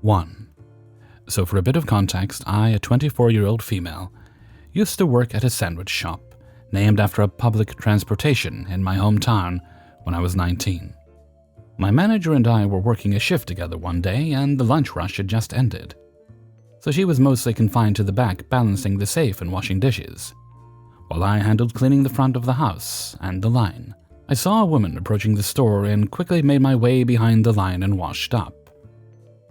1. So for a bit of context, I, a 24-year-old female, used to work at a sandwich shop named after a public transportation in my hometown when I was 19. My manager and I were working a shift together one day, and the lunch rush had just ended. So she was mostly confined to the back, balancing the safe and washing dishes, while I handled cleaning the front of the house and the line. I saw a woman approaching the store and quickly made my way behind the line and washed up.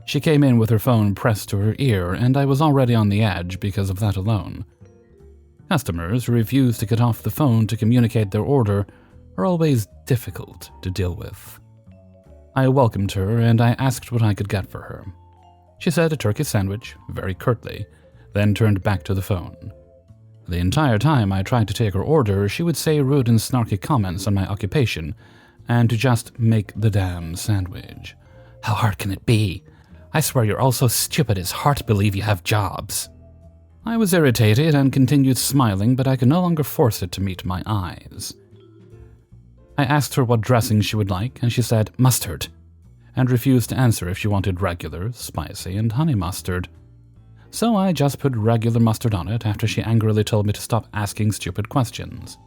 She came in with her phone pressed to her ear, and I was already on the edge because of that alone. Customers who refuse to get off the phone to communicate their order are always difficult to deal with. I welcomed her and I asked what I could get for her. She said a turkey sandwich, very curtly, then turned back to the phone. The entire time I tried to take her order, she would say rude and snarky comments on my occupation and to just make the damn sandwich. How hard can it be? I swear you're all so stupid it's hard to believe you have jobs. I was irritated and continued smiling, but I could no longer force it to meet my eyes. I asked her what dressing she would like, and she said mustard, and refused to answer if she wanted regular, spicy, and honey mustard. So I just put regular mustard on it after she angrily told me to stop asking stupid questions.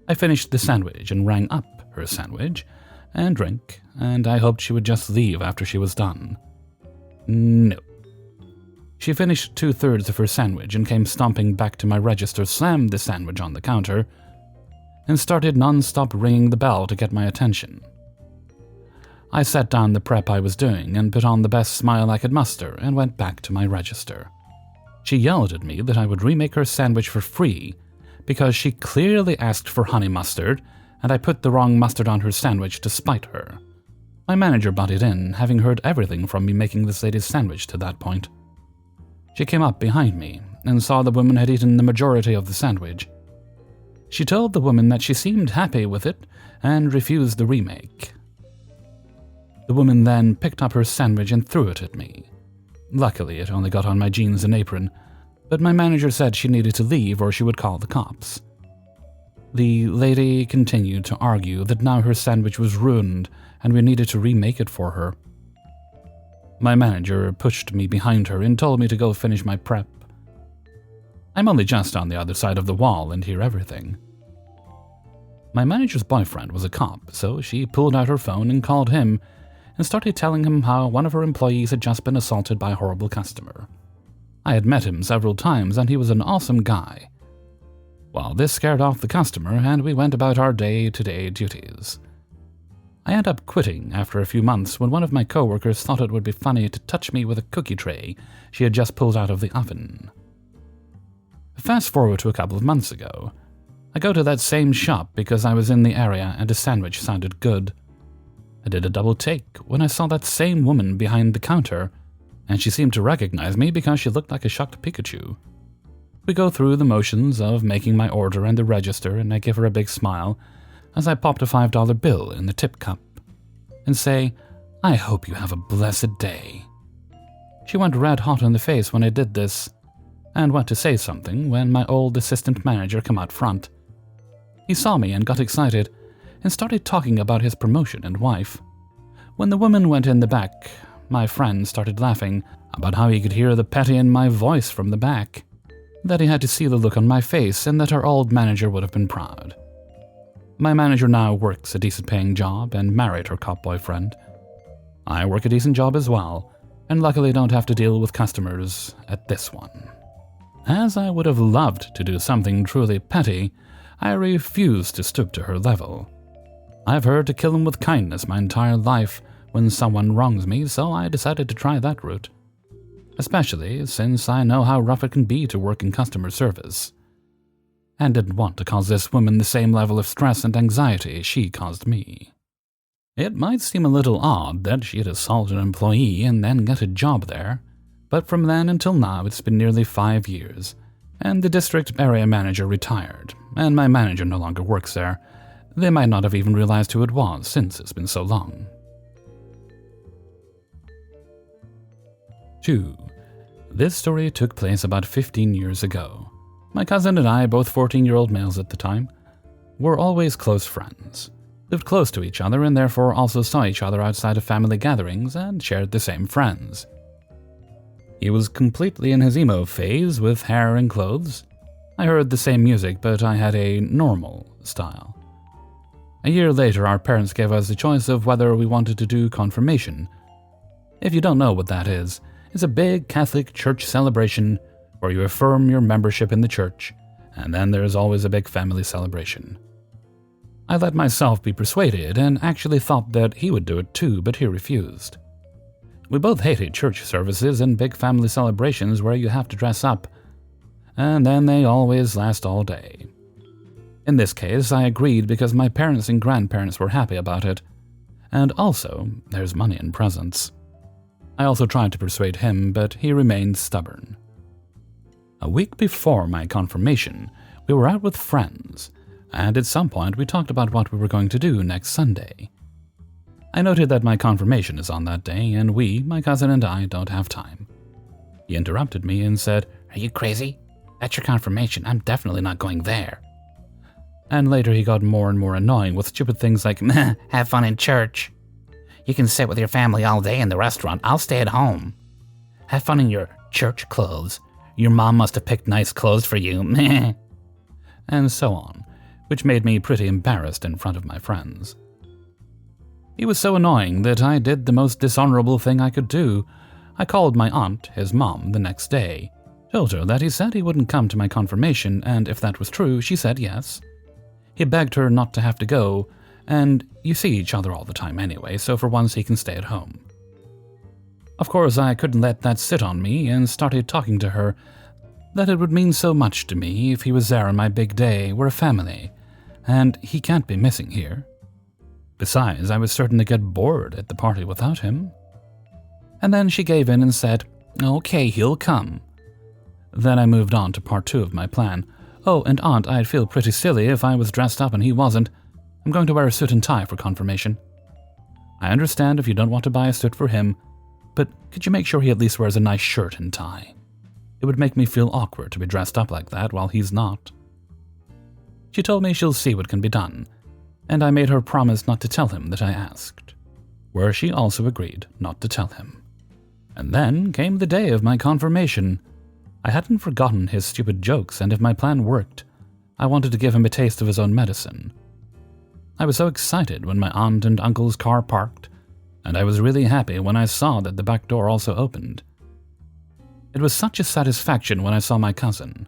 I finished the sandwich and rang up her sandwich and drink, and I hoped she would just leave after she was done. No. She finished 2/3 of her sandwich and came stomping back to my register, slammed the sandwich on the counter, and started non-stop ringing the bell to get my attention. I set down the prep I was doing and put on the best smile I could muster and went back to my register. She yelled at me that I would remake her sandwich for free because she clearly asked for honey mustard and I put the wrong mustard on her sandwich to spite her. My manager butted in, having heard everything from me making this lady's sandwich to that point. She came up behind me and saw the woman had eaten the majority of the sandwich. She told the woman that she seemed happy with it and refused the remake. The woman then picked up her sandwich and threw it at me. Luckily, it only got on my jeans and apron, but my manager said she needed to leave or she would call the cops. The lady continued to argue that now her sandwich was ruined and we needed to remake it for her. My manager pushed me behind her and told me to go finish my prep. I'm only just on the other side of the wall and hear everything. My manager's boyfriend was a cop, so she pulled out her phone and called him and started telling him how one of her employees had just been assaulted by a horrible customer. I had met him several times and he was an awesome guy. Well, this scared off the customer and we went about our day-to-day duties. I ended up quitting after a few months when one of my coworkers thought it would be funny to touch me with a cookie tray she had just pulled out of the oven. Fast forward to a couple of months ago. I go to that same shop because I was in the area and a sandwich sounded good. I did a double take when I saw that same woman behind the counter, and she seemed to recognize me because she looked like a shocked Pikachu. We go through the motions of making my order and the register, and I give her a big smile as I popped a $5 bill in the tip cup and say, "I hope you have a blessed day." She went red hot in the face when I did this and went to say something when my old assistant manager came out front. He saw me and got excited and started talking about his promotion and wife. When the woman went in the back, my friend started laughing about how he could hear the petty in my voice from the back, that he had to see the look on my face and that our old manager would have been proud. My manager now works a decent-paying job and married her cop boyfriend. I work a decent job as well, and luckily don't have to deal with customers at this one. As I would have loved to do something truly petty, I refuse to stoop to her level. I've heard to kill him with kindness my entire life when someone wrongs me, so I decided to try that route. Especially since I know how rough it can be to work in customer service. And didn't want to cause this woman the same level of stress and anxiety she caused me. It might seem a little odd that she'd assault an employee and then get a job there, but from then until now it's been nearly 5 years, and the district area manager retired, and my manager no longer works there. They might not have even realized who it was since it's been so long. 2. This story took place about 15 years ago. My cousin and I, both 14-year-old males at the time, were always close friends. lived close to each other and therefore also saw each other outside of family gatherings and shared the same friends. He was completely in his emo phase with hair and clothes. I heard the same music, but I had a normal style. A year later, our parents gave us the choice of whether we wanted to do confirmation. If you don't know what that is, it's a big Catholic church celebration where you affirm your membership in the church, and then there's always a big family celebration. I let myself be persuaded and actually thought that he would do it too, but he refused. We both hated church services and big family celebrations where you have to dress up, and then they always last all day. In this case, I agreed because my parents and grandparents were happy about it, and also, there's money in presents. I also tried to persuade him, but he remained stubborn. A week before my confirmation, we were out with friends, and at some point we talked about what we were going to do next Sunday. I noted that my confirmation is on that day, and we, my cousin and I, don't have time. He interrupted me and said, "Are you crazy? That's your confirmation. I'm definitely not going there." And later he got more and more annoying with stupid things like, "Meh, have fun in church. You can sit with your family all day in the restaurant. I'll stay at home. Have fun in your church clothes. Your mom must have picked nice clothes for you. Meh." And so on, which made me pretty embarrassed in front of my friends. He was so annoying that I did the most dishonorable thing I could do. I called my aunt, his mom, the next day, told her that he said he wouldn't come to my confirmation, and if that was true, she said yes. He begged her not to have to go, and you see each other all the time anyway, so for once he can stay at home. Of course, I couldn't let that sit on me and started talking to her that it would mean so much to me if he was there on my big day. We're a family, and he can't be missing here. Besides, I was certain to get bored at the party without him. And then she gave in and said, "Okay, he'll come." Then I moved on to part 2 of my plan. "Oh, and Aunt, I'd feel pretty silly if I was dressed up and he wasn't. I'm going to wear a suit and tie for confirmation. I understand if you don't want to buy a suit for him, but could you make sure he at least wears a nice shirt and tie? It would make me feel awkward to be dressed up like that while he's not." She told me she'll see what can be done, and I made her promise not to tell him that I asked, where she also agreed not to tell him. And then came the day of my confirmation. I hadn't forgotten his stupid jokes, and if my plan worked, I wanted to give him a taste of his own medicine. I was so excited when my aunt and uncle's car parked, and I was really happy when I saw that the back door also opened. It was such a satisfaction when I saw my cousin.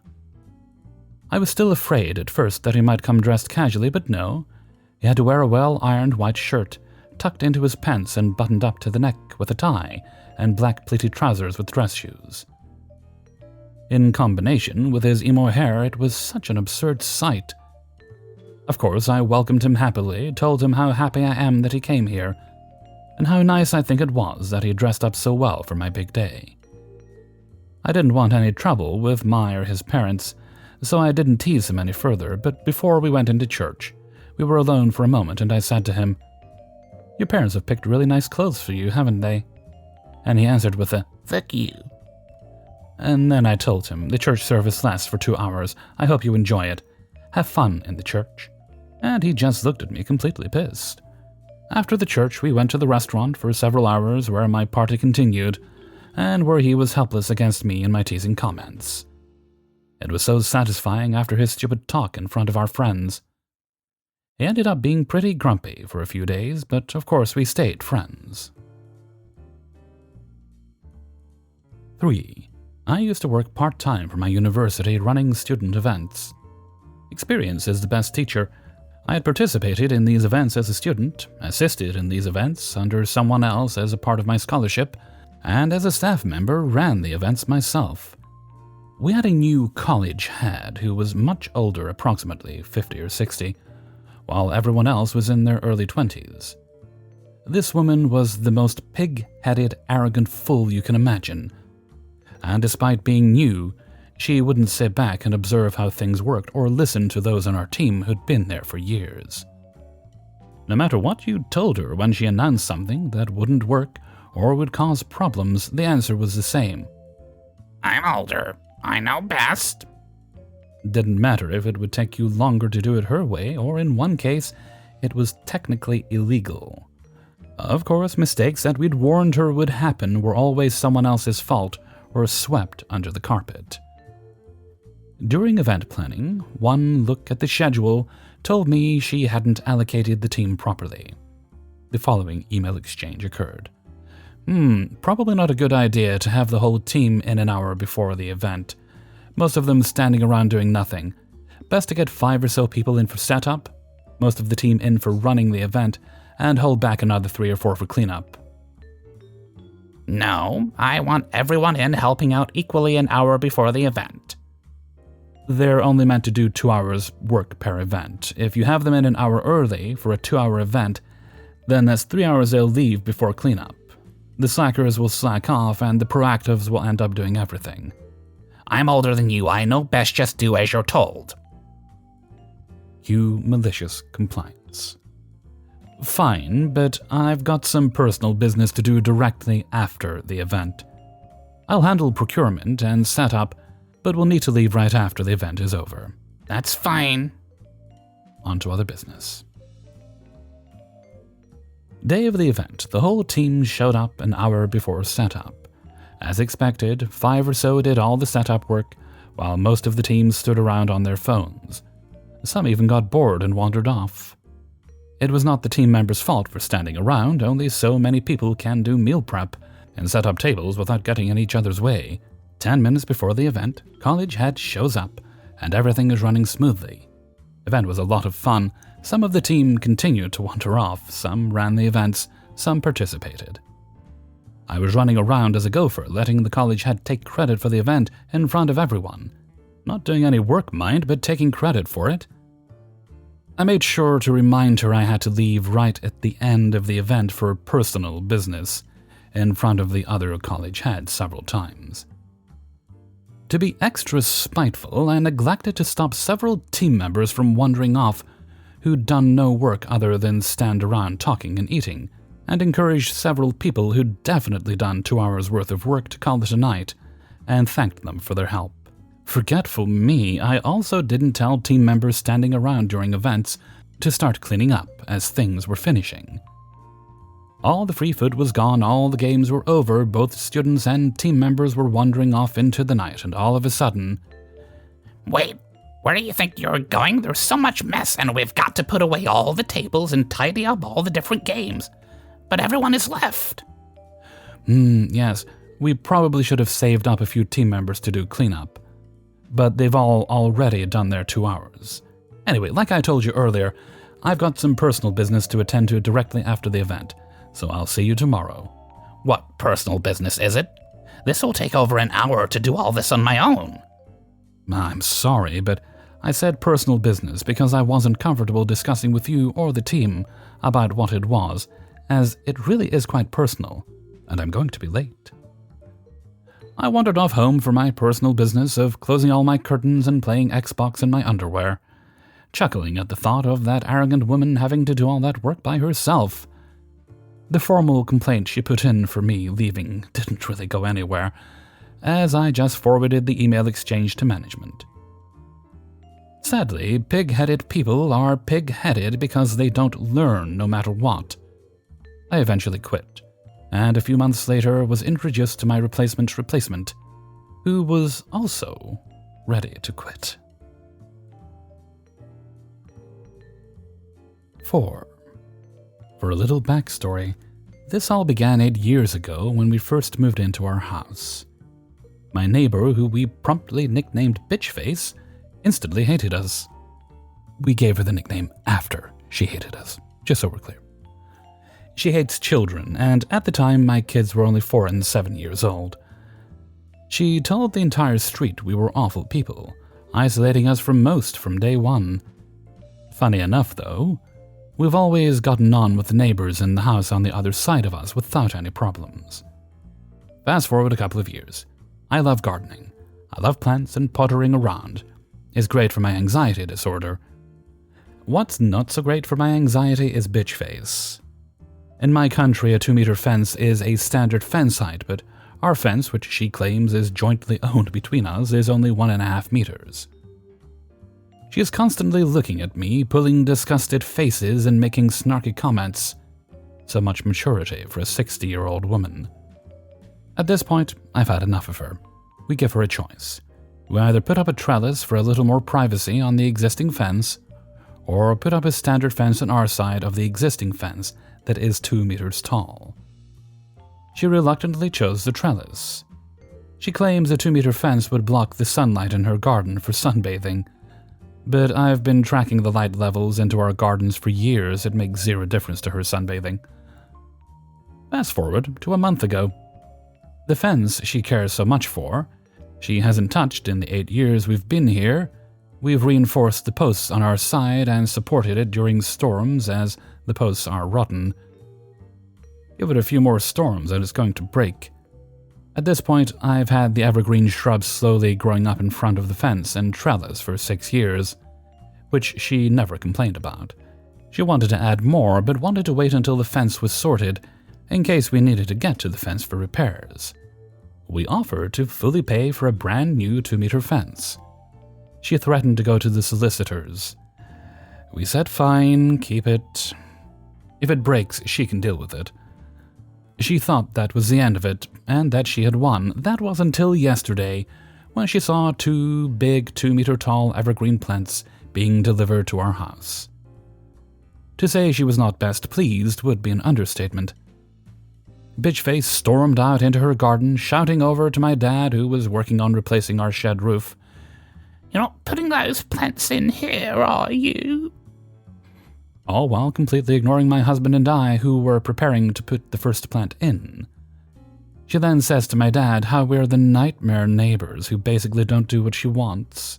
I was still afraid at first that he might come dressed casually, but no. He had to wear a well-ironed white shirt, tucked into his pants and buttoned up to the neck with a tie, and black pleated trousers with dress shoes. In combination with his emo hair, it was such an absurd sight. Of course, I welcomed him happily, told him how happy I am that he came here, and how nice I think it was that he dressed up so well for my big day. I didn't want any trouble with my or his parents, so I didn't tease him any further, but before we went into church, we were alone for a moment and I said to him, "Your parents have picked really nice clothes for you, haven't they?" And he answered with a, "Fuck you." And then I told him, "The church service lasts for 2 hours. I hope you enjoy it. Have fun in the church." And he just looked at me completely pissed. After the church, we went to the restaurant for several hours where my party continued, and where he was helpless against me and my teasing comments. It was so satisfying after his stupid talk in front of our friends. He ended up being pretty grumpy for a few days, but of course we stayed friends. 3. I used to work part-time for my university running student events. Experience is the best teacher. I had participated in these events as a student, assisted in these events under someone else as a part of my scholarship, and as a staff member ran the events myself. We had a new college head who was much older, approximately 50 or 60, while everyone else was in their early 20s. This woman was the most pig-headed, arrogant fool you can imagine. And despite being new, she wouldn't sit back and observe how things worked or listen to those on our team who'd been there for years. No matter what you told her when she announced something that wouldn't work or would cause problems, the answer was the same. "I'm older. I know best." Didn't matter if it would take you longer to do it her way, or in one case, it was technically illegal. Of course, mistakes that we'd warned her would happen were always someone else's fault or swept under the carpet. During event planning, one look at the schedule told me she hadn't allocated the team properly. The following email exchange occurred. Probably not a good idea to have the whole team in an hour before the event. Most of them standing around doing nothing. Best to get 5 or so people in for setup, most of the team in for running the event, and hold back another 3 or 4 for cleanup. No, I want everyone in helping out equally an hour before the event. They're only meant to do 2 hours work per event. If you have them in an hour early for a 2-hour event, then that's 3 hours they'll leave before cleanup. The slackers will slack off and the proactives will end up doing everything. I'm older than you, I know best, just do as you're told. Cue malicious compliance. Fine, but I've got some personal business to do directly after the event. I'll handle procurement and setup, but we'll need to leave right after the event is over. That's fine. On to other business. Day of the event, the whole team showed up an hour before setup. As expected, 5 or so did all the setup work, while most of the team stood around on their phones. Some even got bored and wandered off. It was not the team members' fault for standing around, only so many people can do meal prep and set up tables without getting in each other's way. 10 minutes before the event, college head shows up, and everything is running smoothly. Event was a lot of fun. Some of the team continued to wander off, some ran the events, some participated. I was running around as a gopher, letting the college head take credit for the event in front of everyone. Not doing any work, mind, but taking credit for it. I made sure to remind her I had to leave right at the end of the event for personal business, in front of the other college heads several times. To be extra spiteful, I neglected to stop several team members from wandering off who'd done no work other than stand around talking and eating, and encouraged several people who'd definitely done 2 hours worth of work to call it a night, and thanked them for their help. Forgetful me, I also didn't tell team members standing around during events to start cleaning up as things were finishing. All the free food was gone, all the games were over, both students and team members were wandering off into the night, and all of a sudden... Wait, where do you think you're going? There's so much mess, and we've got to put away all the tables and tidy up all the different games. But everyone is left. Yes, we probably should have saved up a few team members to do cleanup. But they've all already done their 2 hours. Anyway, like I told you earlier, I've got some personal business to attend to directly after the event, so I'll see you tomorrow. What personal business is it? This'll take over an hour to do all this on my own. I'm sorry, but I said personal business because I wasn't comfortable discussing with you or the team about what it was, as it really is quite personal, and I'm going to be late. I wandered off home for my personal business of closing all my curtains and playing Xbox in my underwear, chuckling at the thought of that arrogant woman having to do all that work by herself. The formal complaint she put in for me leaving didn't really go anywhere, as I just forwarded the email exchange to management. Sadly, pig-headed people are pig-headed because they don't learn no matter what. I eventually quit, and a few months later was introduced to my replacement, who was also ready to quit. 4. For a little backstory, this all began 8 years ago when we first moved into our house. My neighbor, who we promptly nicknamed Bitchface, instantly hated us. We gave her the nickname after she hated us, just so we're clear. She hates children, and at the time my kids were only 4 and 7 years old. She told the entire street we were awful people, isolating us from most from day one. Funny enough, though, we've always gotten on with the neighbors in the house on the other side of us without any problems. Fast forward a couple of years. I love gardening. I love plants and pottering around. It's great for my anxiety disorder. What's not so great for my anxiety is Bitchface. In my country, a 2-meter fence is a standard fence height, but our fence, which she claims is jointly owned between us, is only 1.5 meters. She is constantly looking at me, pulling disgusted faces and making snarky comments. So much maturity for a 60-year-old woman. At this point, I've had enough of her. We give her a choice. We either put up a trellis for a little more privacy on the existing fence, or put up a standard fence on our side of the existing fence that is 2 meters tall. She reluctantly chose the trellis. She claims a 2-meter fence would block the sunlight in her garden for sunbathing, but I've been tracking the light levels into our gardens for years. It makes zero difference to her sunbathing. Fast forward to a month ago. The fence she cares so much for, she hasn't touched in the 8 years we've been here. We've reinforced the posts on our side and supported it during storms as the posts are rotten. Give it a few more storms and it's going to break. At this point, I've had the evergreen shrubs slowly growing up in front of the fence and trellis for 6 years, which she never complained about. She wanted to add more, but wanted to wait until the fence was sorted in case we needed to get to the fence for repairs. We offered to fully pay for a brand new 2-meter fence. She threatened to go to the solicitors. We said fine, keep it. If it breaks, she can deal with it. She thought that was the end of it, and that she had won. That was until yesterday, when she saw 2 big 2-meter-tall evergreen plants being delivered to our house. To say she was not best pleased would be an understatement. Bitchface stormed out into her garden, shouting over to my dad, who was working on replacing our shed roof. "You're not putting those plants in here, are you?" All while completely ignoring my husband and I, who were preparing to put the first plant in. She then says to my dad how we're the nightmare neighbors who basically don't do what she wants.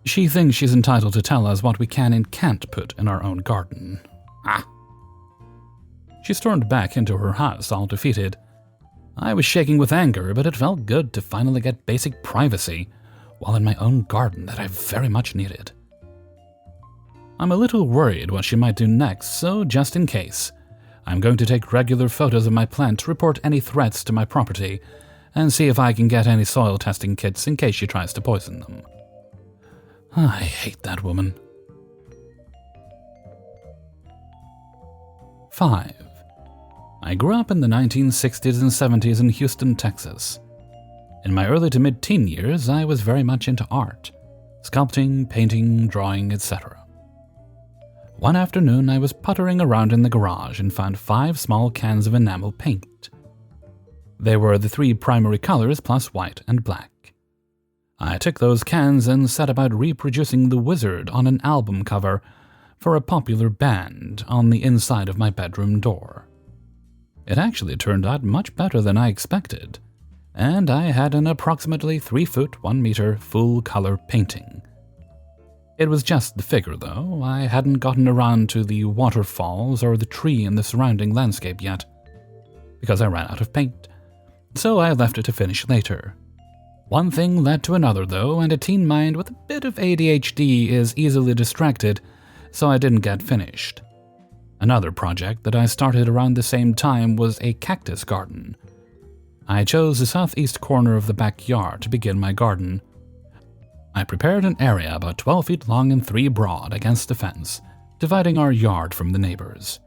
She thinks she's entitled to tell us what we can and can't put in our own garden. She stormed back into her house, all defeated. I was shaking with anger, but it felt good to finally get basic privacy while in my own garden that I very much needed. I'm a little worried what she might do next, so just in case, I'm going to take regular photos of my plant to report any threats to my property and see if I can get any soil testing kits in case she tries to poison them. I hate that woman. 5. I grew up in the 1960s and 70s in Houston, Texas. In my early to mid-teen years, I was very much into art, sculpting, painting, drawing, etc. One afternoon, I was puttering around in the garage and found 5 small cans of enamel paint. They were the 3 primary colors plus white and black. I took those cans and set about reproducing the wizard on an album cover for a popular band on the inside of my bedroom door. It actually turned out much better than I expected, and I had an approximately 3-foot, 1-meter full-color painting. It was just the figure, though. I hadn't gotten around to the waterfalls or the tree in the surrounding landscape yet, because I ran out of paint, so I left it to finish later. One thing led to another, though, and a teen mind with a bit of ADHD is easily distracted, so I didn't get finished. Another project that I started around the same time was a cactus garden. I chose the southeast corner of the backyard to begin my garden. I prepared an area about 12 feet long and 3 broad against the fence, dividing our yard from the neighbors.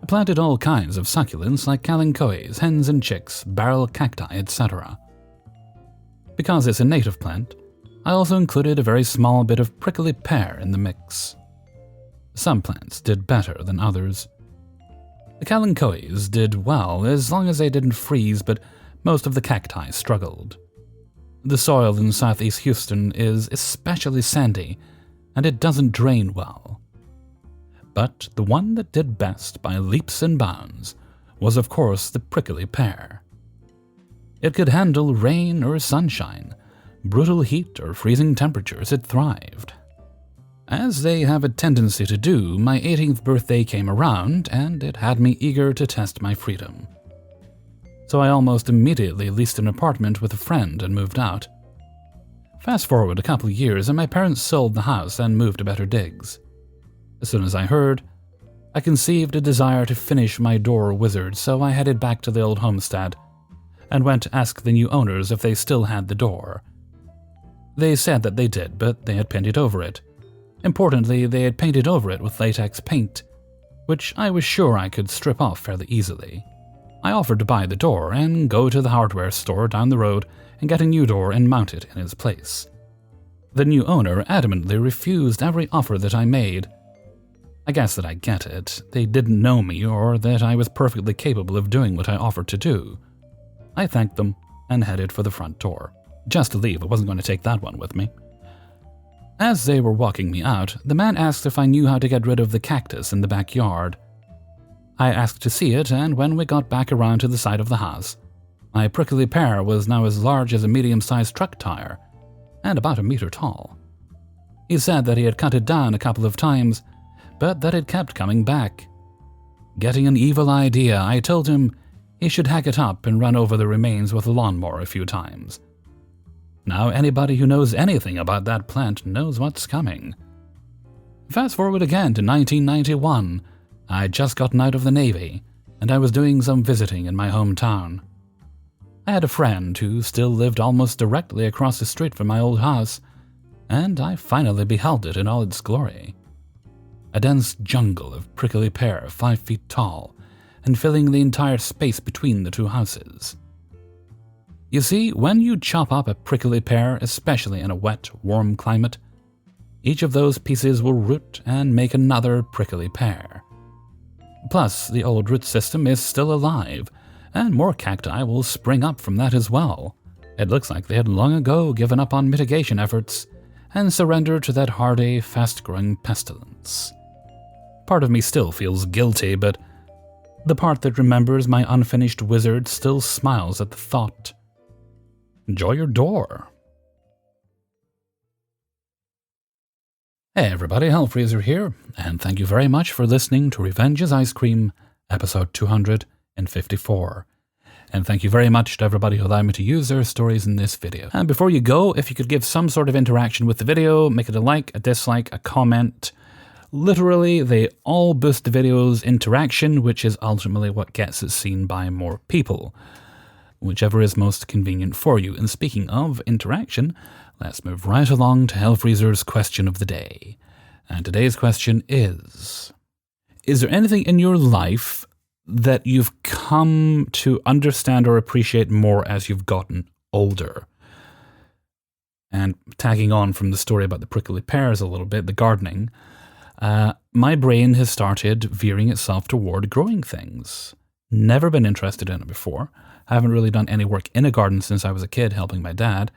I planted all kinds of succulents like kalanchoes, hens and chicks, barrel cacti, etc. Because it's a native plant, I also included a very small bit of prickly pear in the mix. Some plants did better than others. The kalanchoes did well as long as they didn't freeze, but most of the cacti struggled. The soil in southeast Houston is especially sandy, and it doesn't drain well. But the one that did best by leaps and bounds was, of course, the prickly pear. It could handle rain or sunshine, brutal heat or freezing temperatures. It thrived. As they have a tendency to do, my 18th birthday came around, and it had me eager to test my freedom. So I almost immediately leased an apartment with a friend and moved out. Fast forward a couple of years, and my parents sold the house and moved to better digs. As soon as I heard, I conceived a desire to finish my door wizard, so I headed back to the old homestead and went to ask the new owners if they still had the door. They said that they did, but they had painted over it. Importantly, they had painted over it with latex paint, which I was sure I could strip off fairly easily. I offered to buy the door and go to the hardware store down the road and get a new door and mount it in its place. The new owner adamantly refused every offer that I made. I guess that I get it. They didn't know me or that I was perfectly capable of doing what I offered to do. I thanked them and headed for the front door. Just to leave, I wasn't going to take that one with me. As they were walking me out, the man asked if I knew how to get rid of the cactus in the backyard. I asked to see it, and when we got back around to the side of the house, my prickly pear was now as large as a medium-sized truck tire, and about a meter tall. He said that he had cut it down a couple of times, but that it kept coming back. Getting an evil idea, I told him he should hack it up and run over the remains with a lawnmower a few times. Now anybody who knows anything about that plant knows what's coming. Fast forward again to 1991. I had just gotten out of the Navy, and I was doing some visiting in my hometown. I had a friend who still lived almost directly across the street from my old house, and I finally beheld it in all its glory. A dense jungle of prickly pear 5 feet tall, and filling the entire space between the two houses. You see, when you chop up a prickly pear, especially in a wet, warm climate, each of those pieces will root and make another prickly pear. Plus, the old root system is still alive, and more cacti will spring up from that as well. It looks like they had long ago given up on mitigation efforts and surrendered to that hardy, fast-growing pestilence. Part of me still feels guilty, but the part that remembers my unfinished wizard still smiles at the thought. Enjoy your door. Hey everybody, Hellfreezer here, and thank you very much for listening to Revenge is Ice Cream, episode 254. And thank you very much to everybody who allowed me to use their stories in this video. And before you go, if you could give some sort of interaction with the video, make it a like, a dislike, a comment. Literally, they all boost the video's interaction, which is ultimately what gets it seen by more people. Whichever is most convenient for you. And speaking of interaction, let's move right along to Hellfreezer's question of the day. And today's question is there anything in your life that you've come to understand or appreciate more as you've gotten older? And tagging on from the story about the prickly pears a little bit, the gardening, my brain has started veering itself toward growing things. Never been interested in it before. I haven't really done any work in a garden since I was a kid helping my dad,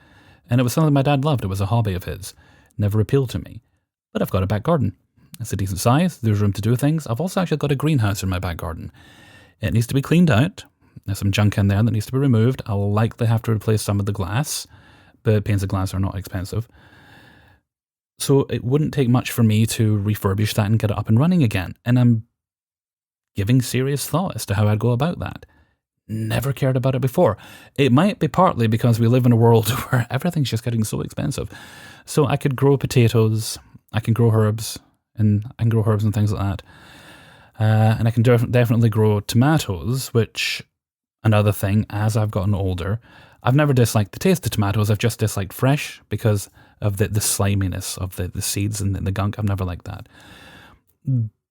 and it was something my dad loved. It was a hobby of his. Never appealed to me. But I've got a back garden. It's a decent size. There's room to do things. I've also actually got a greenhouse in my back garden. It needs to be cleaned out. There's some junk in there that needs to be removed. I'll likely have to replace some of the glass, but panes of glass are not expensive. So it wouldn't take much for me to refurbish that and get it up and running again. And I'm giving serious thought as to how I'd go about that. Never cared about it before. It might be partly because we live in a world where everything's just getting so expensive. So I could grow potatoes, I can grow herbs, and things like that. And I can definitely grow tomatoes, which, another thing, as I've gotten older, I've never disliked the taste of tomatoes, I've just disliked fresh because of the sliminess of the seeds and the gunk. I've never liked that.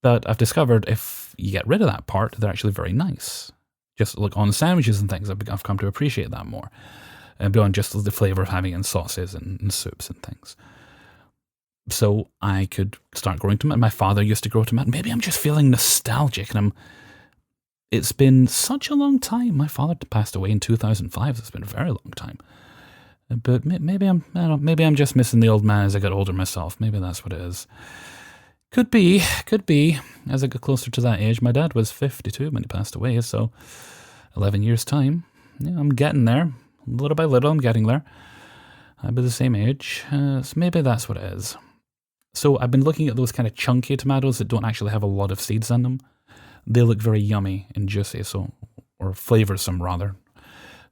But I've discovered if you get rid of that part, they're actually very nice. Just look on sandwiches and things, I've come to appreciate that more. Beyond just the flavour of having it in sauces and soups and things. So I could start growing tomatoes. My father used to grow tomatoes. Maybe I'm just feeling nostalgic, and it's been such a long time. My father passed away in 2005. So it's been a very long time. But maybe I'm just missing the old man as I get older myself. Maybe that's what it is. Could be. As I get closer to that age, my dad was 52 when he passed away, so 11 years' time. Yeah, I'm getting there. Little by little, I'm getting there. I'll be the same age, so maybe that's what it is. So I've been looking at those kind of chunky tomatoes that don't actually have a lot of seeds in them. They look very yummy and juicy, or flavoursome rather.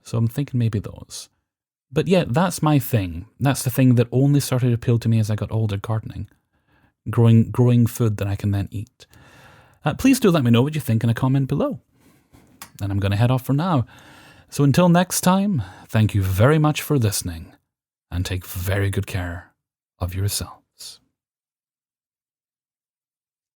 So I'm thinking maybe those. But yeah, that's my thing. That's the thing that only started to appeal to me as I got older, gardening. Growing food that I can then eat. Please do let me know what you think in a comment below. And I'm going to head off for now. So until next time, thank you very much for listening, and take very good care of yourself.